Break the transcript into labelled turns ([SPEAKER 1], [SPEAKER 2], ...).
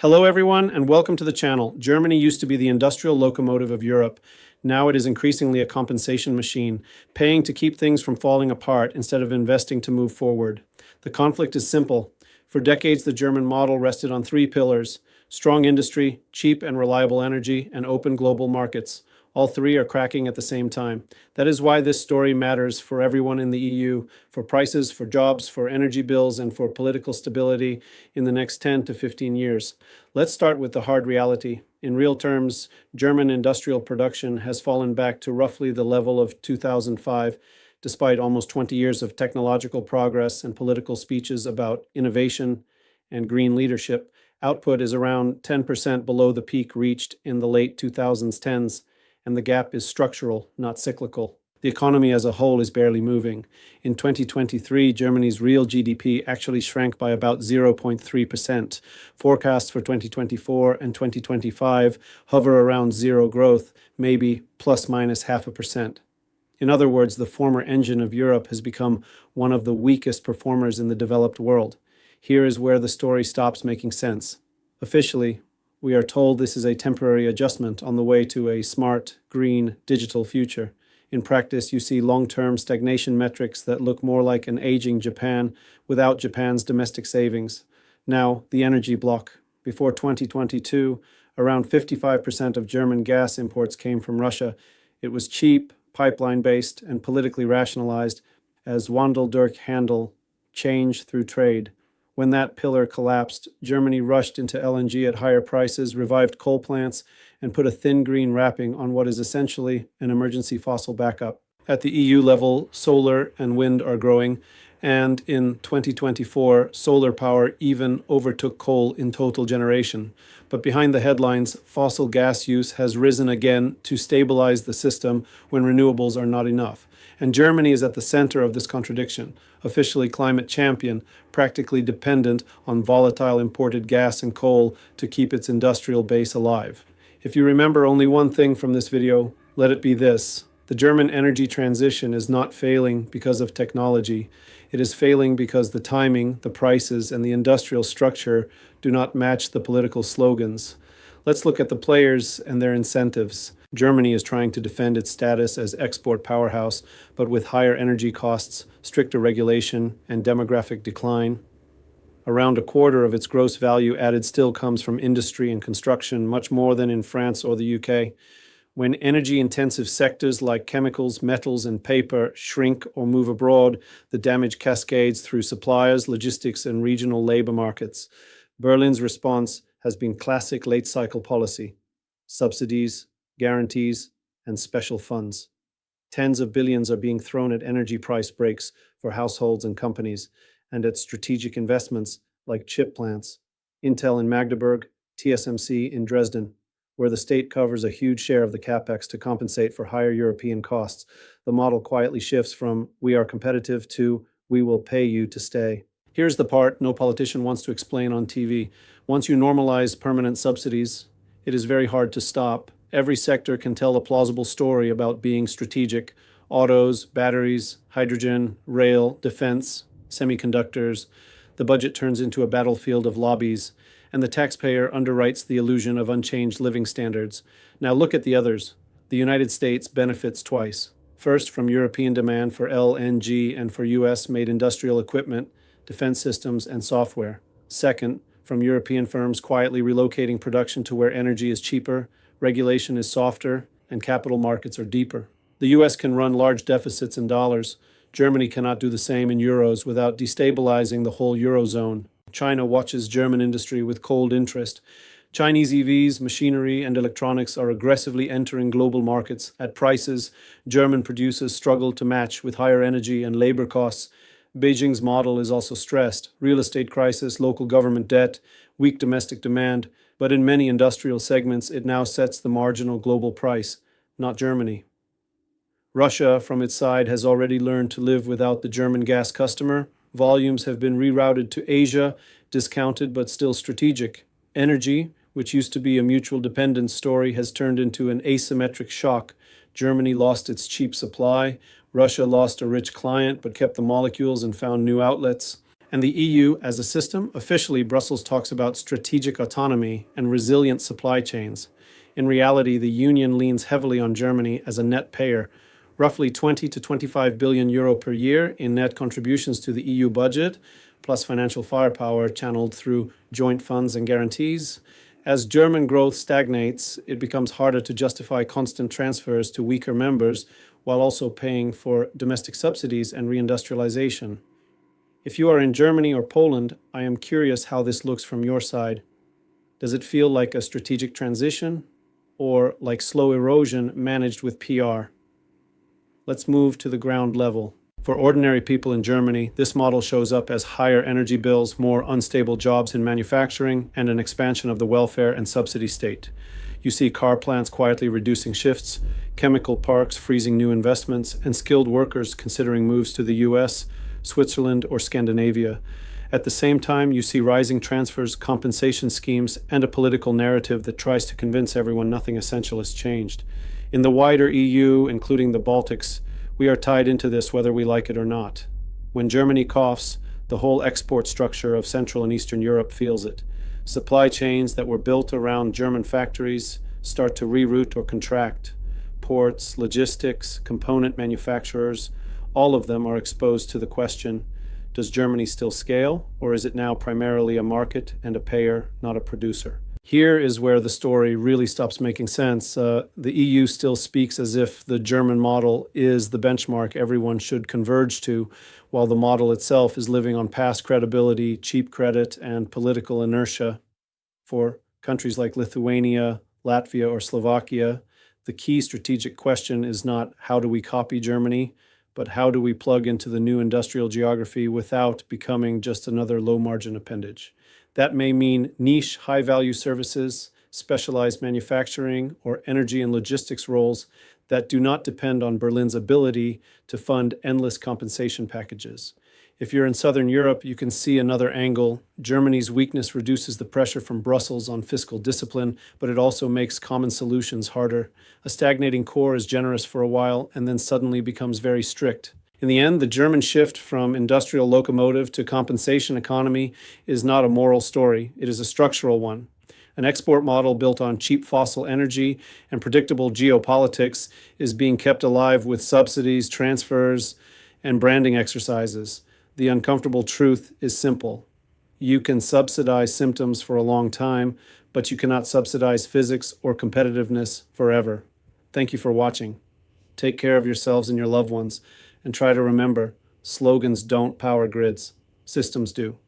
[SPEAKER 1] Hello everyone and welcome to the channel. Germany used to be the industrial locomotive of Europe. Now it is increasingly a compensation machine, paying to keep things from falling apart instead of investing to move forward. The conflict is simple. For decades, the German model rested on three pillars: strong industry, cheap and reliable energy, and open global markets. All three are cracking at the same time. That is why this story matters for everyone in the EU, for prices, for jobs, for energy bills, and for political stability in the next 10 to 15 years. Let's start with the hard reality. In real terms, German industrial production has fallen back to roughly the level of 2005, despite almost 20 years of technological progress and political speeches about innovation and green leadership. Output is around 10% below the peak reached in the late 2010s. And the gap is structural, not cyclical. The economy as a whole is barely moving. In 2023, Germany's real GDP actually shrank by about 0.3%. Forecasts for 2024 and 2025 hover around zero growth, maybe plus minus 0.5%. In other words, the former engine of Europe has become one of the weakest performers in the developed world. Here is where the story stops making sense. Officially, we are told this is a temporary adjustment on the way to a smart, green, digital future. In practice, you see long-term stagnation metrics that look more like an aging Japan without Japan's domestic savings. Now, the energy block. Before 2022, around 55% of German gas imports came from Russia. It was cheap, pipeline-based, and politically rationalized as Wandel durch Handel, change through trade. When that pillar collapsed, Germany rushed into LNG at higher prices, revived coal plants, and put a thin green wrapping on what is essentially an emergency fossil backup. At the EU level, solar and wind are growing, and in 2024, solar power even overtook coal in total generation. But behind the headlines, fossil gas use has risen again to stabilize the system when renewables are not enough. And Germany is at the center of this contradiction, officially climate champion, practically dependent on volatile imported gas and coal to keep its industrial base alive. If you remember only one thing from this video, let it be this. The German energy transition is not failing because of technology. It is failing because the timing, the prices, and the industrial structure do not match the political slogans. Let's look at the players and their incentives. Germany is trying to defend its status as export powerhouse, but with higher energy costs, stricter regulation, and demographic decline. Around a quarter of its gross value added still comes from industry and construction, much more than in France or the UK. When energy-intensive sectors like chemicals, metals, and paper shrink or move abroad, the damage cascades through suppliers, logistics, and regional labor markets. Berlin's response has been classic late-cycle policy: subsidies, guarantees, and special funds. Tens of billions are being thrown at energy price breaks for households and companies, and at strategic investments like chip plants, Intel in Magdeburg, TSMC in Dresden, where the state covers a huge share of the capex to compensate for higher European costs. The model quietly shifts from "we are competitive" to "we will pay you to stay." Here's the part no politician wants to explain on TV. Once you normalize permanent subsidies, it is very hard to stop. Every sector can tell a plausible story about being strategic: autos, batteries, hydrogen, rail, defense, semiconductors. The budget turns into a battlefield of lobbies, and the taxpayer underwrites the illusion of unchanged living standards. Now look at the others. The United States benefits twice. First, from European demand for LNG and for US-made industrial equipment, defense systems, and software. Second, from European firms quietly relocating production to where energy is cheaper, regulation is softer, and capital markets are deeper. The US can run large deficits in dollars. Germany cannot do the same in euros without destabilizing the whole eurozone. China watches German industry with cold interest. Chinese EVs, machinery, and electronics are aggressively entering global markets at prices German producers struggle to match with higher energy and labor costs. Beijing's model is also stressed: real estate crisis, local government debt, weak domestic demand. But in many industrial segments, it now sets the marginal global price, not Germany. Russia, from its side, has already learned to live without the German gas customer. Volumes have been rerouted to Asia, discounted but still strategic. Energy, which used to be a mutual dependence story, has turned into an asymmetric shock. Germany lost its cheap supply. Russia lost a rich client but kept the molecules and found new outlets. And the EU as a system, officially, Brussels talks about strategic autonomy and resilient supply chains. In reality, the Union leans heavily on Germany as a net payer, roughly 20 to 25 billion euro per year in net contributions to the EU budget, plus financial firepower channeled through joint funds and guarantees. As German growth stagnates, it becomes harder to justify constant transfers to weaker members while also paying for domestic subsidies and reindustrialization. If you are in Germany or Poland, I am curious how this looks from your side. Does it feel like a strategic transition or like slow erosion managed with PR? Let's move to the ground level. For ordinary people in Germany, this model shows up as higher energy bills, more unstable jobs in manufacturing, and an expansion of the welfare and subsidy state. You see car plants quietly reducing shifts, chemical parks freezing new investments, and skilled workers considering moves to the US, Switzerland, or Scandinavia. At the same time, you see rising transfers, compensation schemes, and a political narrative that tries to convince everyone nothing essential has changed. In the wider EU, including the Baltics, we are tied into this whether we like it or not. When Germany coughs, the whole export structure of Central and Eastern Europe feels it. Supply chains that were built around German factories start to reroute or contract. Ports, logistics, component manufacturers, all of them are exposed to the question, does Germany still scale, or is it now primarily a market and a payer, not a producer? Here is where the story really stops making sense. The EU still speaks as if the German model is the benchmark everyone should converge to, while the model itself is living on past credibility, cheap credit, and political inertia. For countries like Lithuania, Latvia, or Slovakia, the key strategic question is not how do we copy Germany, but how do we plug into the new industrial geography without becoming just another low-margin appendage? That may mean niche, high-value services, specialized manufacturing, or energy and logistics roles that do not depend on Berlin's ability to fund endless compensation packages. If you're in Southern Europe, you can see another angle. Germany's weakness reduces the pressure from Brussels on fiscal discipline, but it also makes common solutions harder. A stagnating core is generous for a while and then suddenly becomes very strict. In the end, the German shift from industrial locomotive to compensation economy is not a moral story. It is a structural one. An export model built on cheap fossil energy and predictable geopolitics is being kept alive with subsidies, transfers, and branding exercises. The uncomfortable truth is simple. You can subsidize symptoms for a long time, but you cannot subsidize physics or competitiveness forever. Thank you for watching. Take care of yourselves and your loved ones. And try to remember, slogans don't power grids, systems do.